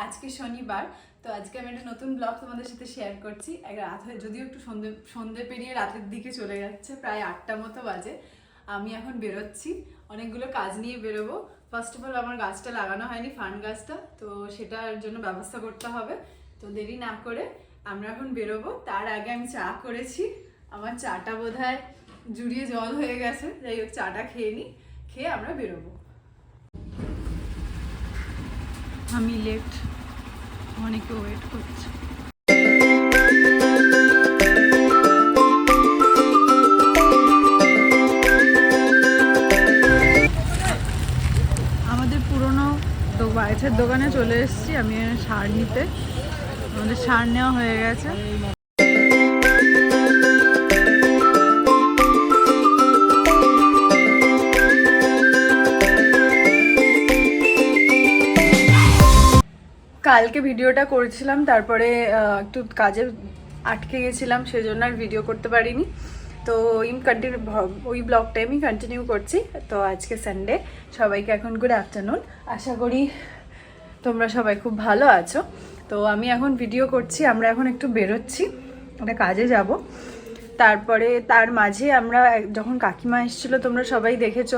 আজকে শনিবার। তো আজকে আমি একটা নতুন ব্লগ তোমাদের সাথে শেয়ার করছি। রাত হয়ে যদিও একটু সন্ধে পেরিয়ে রাতের দিকে চলে যাচ্ছে, প্রায় 8টা মতো বাজে। আমি এখন বেরোচ্ছি, অনেকগুলো কাজ নিয়ে বেরোবো। ফার্স্ট অফ অল আমার গাছটা লাগানো হয়নি, ফার্ন গাছটা, তো সেটার জন্য ব্যবস্থা করতে হবে। তো দেরি না করে আমরা এখন বেরোবো। তার আগে আমি চা করেছি, আমার চাটা বোধহয় জুড়িয়ে জল হয়ে গেছে। যাই হোক, চাটা খেয়ে নিই, খেয়ে আমরা বেরোবো। আমি লেট, অনেকে ওয়েট করছে। আমাদের পুরনো বাইছের দোকানে চলে এসেছি আমি সার নিতে। আমাদের সার নেওয়া হয়ে গেছে। কালকে ভিডিওটা করেছিলাম, তারপরে একটু কাজে আটকে গেছিলাম, সেজন্য আর ভিডিও করতে পারিনি। তো ওই ব্লগটাই আমি কন্টিনিউ করছি। তো আজকে সানডে, সবাইকে এখন গুড আফটারনুন। আশা করি তোমরা সবাই খুব ভালো আছো। তো আমি এখন ভিডিও করছি, আমরা এখন একটু বেরোচ্ছি, একটা কাজে যাব। তারপরে তার মাঝে আমরা যখন কাকিমা এসেছিলো, তোমরা সবাই দেখেছো,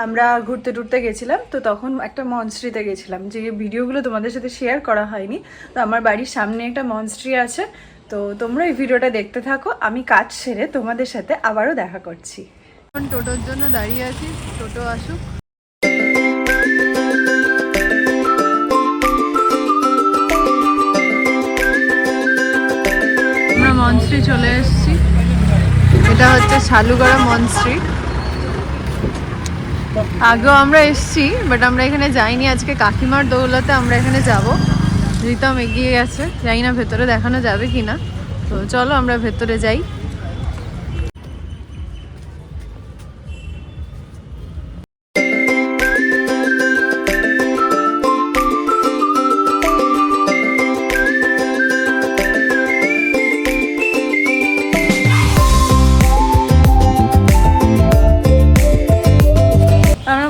আমরা ঘুরতে টুরতে গেছিলাম। তো তখন একটা মনস্ট্রিতে গেছিলাম, যে ভিডিওগুলো তোমাদের সাথে শেয়ার করা হয়নি। তো আমার বাড়ির সামনে একটা মনস্ট্রি আছে, তো তোমরা এই ভিডিওটা দেখতে থাকো। আমি কাজ সেরে তোমাদের সাথে আবারও দেখা করছি। এখন টোটোর জন্য দাঁড়িয়ে আছি, টোটো আসুক। আমরা মনস্ট্রি চলে এসেছি, এটা হচ্ছে শালুগড়া মনস্ট্রি। আগেও আমরা এসেছি, বাট আমরা এখানে যাইনি। আজকে কাকিমার দৌলতে আমরা এখানে যাব। রিতম এগিয়ে গেছে, জানি না ভেতরে দেখানো যাবে কিনা। তো চলো আমরা ভেতরে যাই।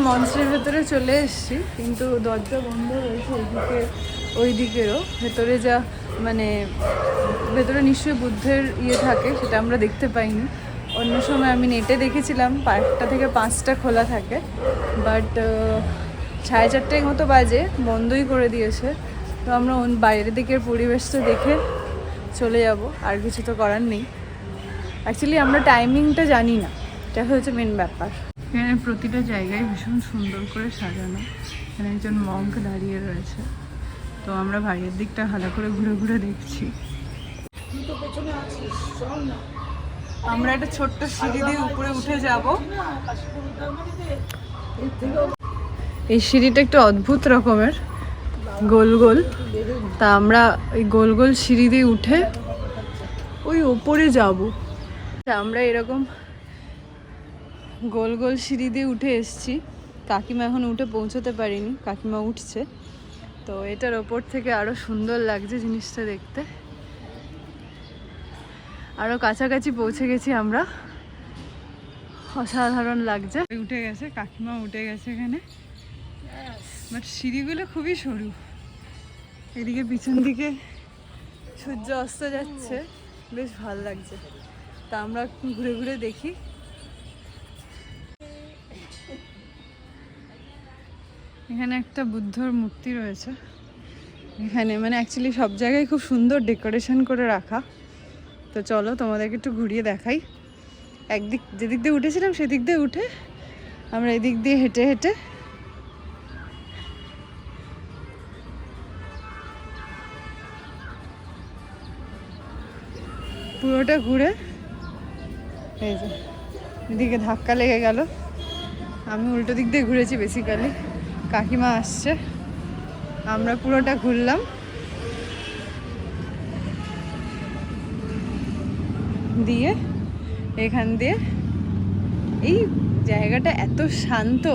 মনস্ট্রির ভেতরে চলে এসেছি, কিন্তু দরজা বন্ধ রয়েছে এইদিকে ওইদিকেরও। ভেতরে যা মানে ভেতরে নিশ্চয়ই বুদ্ধের ইয়ে থাকে, সেটা আমরা দেখতে পাইনি। অন্য সময় আমি নেটে দেখেছিলাম 1টা থেকে 5টা খোলা থাকে, বাট 4:30 মতো বাজে, বন্ধই করে দিয়েছে। তো আমরা বাইরের দিকের পরিবেশটা দেখে চলে যাব, আর কিছু তো করার নেই। অ্যাকচুয়ালি আমরা টাইমিংটা জানি না, এটা হচ্ছে মেন ব্যাপার। এখানে প্রতিটা জায়গায় ভীষণ সুন্দর করে সাজানো। এখানে একজন মঙ্ক দাঁড়িয়ে রয়েছে। তো আমরা বাইরের দিকটা ভালো করে ঘুরে ঘুরে দেখছি। আমরা একটা ছোট্ট সিঁড়ি দিয়ে উপরে উঠে যাব। এই সিঁড়িটা একটু অদ্ভুত রকমের, গোল গোল। তা আমরা ওই গোল গোল সিঁড়ি দিয়ে উঠে ওই ওপরে যাব। আমরা এরকম গোল গোল সিঁড়ি দিয়ে উঠে এসেছি। কাকিমা এখন উঠে পৌঁছতে পারিনি, কাকিমা উঠছে। তো এটার ওপর থেকে আরও সুন্দর লাগছে জিনিসটা দেখতে। আরও কাছাকাছি পৌঁছে গেছি আমরা, অসাধারণ লাগছে। উঠে গেছে, কাকিমা উঠে গেছে এখানে। বাট সিঁড়িগুলো খুবই সরু। এদিকে পিছন দিকে সূর্য অস্ত যাচ্ছে, বেশ ভালো লাগছে। তা আমরা ঘুরে ঘুরে দেখি। এখানে একটা বুদ্ধর মূর্তি রয়েছে এখানে, মানে অ্যাকচুয়ালি সব জায়গায় খুব সুন্দর ডেকোরেশন করে রাখা। তো চলো তোমাদেরকে একটু ঘুরিয়ে দেখাই। একদিক যেদিক দিয়ে উঠেছিলাম সেদিক দিয়ে উঠে আমরা এদিক দিয়ে হেঁটে হেঁটে পুরোটা ঘুরে, এই যে এদিকে ধাক্কা লেগে গেল। আমি উল্টো দিক দিয়ে ঘুরেছি বেসিক্যালি, কাকিমা আসছে। আমরা পুরোটা ঘুরলাম, দিয়ে এখান দিয়ে এই জায়গাটা এত শান্ত।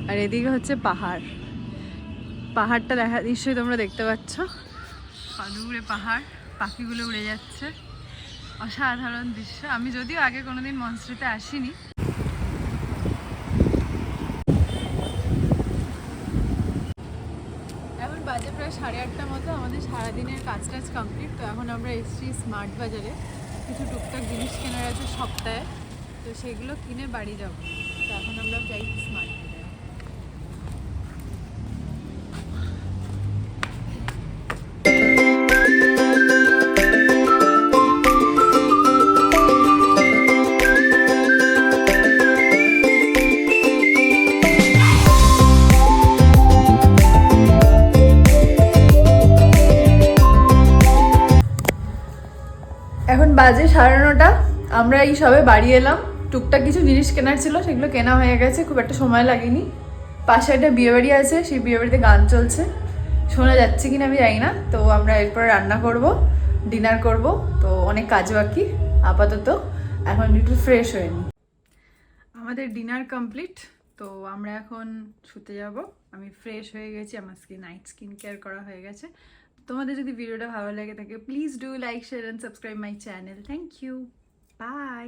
আর এদিকে হচ্ছে পাহাড়। পাহাড়টা দেখা নিশ্চয়ই তোমরা দেখতে পাচ্ছ, দূরে পাহাড়, পাখিগুলো উড়ে যাচ্ছে। অসাধারণ দৃশ্য। আমি যদিও আগে কোনোদিন মনস্ট্রিতে আসিনি। এখন বাজে প্রায় 8:30 মতো। আমাদের সারাদিনের কাজ টাজ কমপ্লিট। তো এখন আমরা এসেছি স্মার্ট বাজারে, কিছু টুকটাক জিনিস কেনার আছে সপ্তাহে, তো সেগুলো কিনে বাড়ি যাব। তো এখন আমরা যাই স্মার্ট বাজারে। এখন বাজে 9:30। আমরা এই সবে বাড়ি এলাম। টুকটাক কিছু জিনিস কেনার ছিল, সেগুলো কেনা হয়ে গেছে, খুব একটা সময় লাগেনি। পাশে একটা বিয়েবাড়ি আছে, সেই বিয়েবাড়িতে গান চলছে, শোনা যাচ্ছে কিনা আমি জানি না। তো আমরা এরপরে রান্না করব, ডিনার করব, তো অনেক কাজ বাকি। আপাতত এখন একটু ফ্রেশ হয়ে নিই। আমাদের ডিনার কমপ্লিট, তো আমরা এখন শুতে যাব। আমি ফ্রেশ হয়ে গেছি, আমার নাইট স্কিন কেয়ার করা হয়ে গেছে। তোমাদের যদি ভিডিওটা ভালো লাগে থাকে, please do like, share and subscribe my channel. Thank you, by.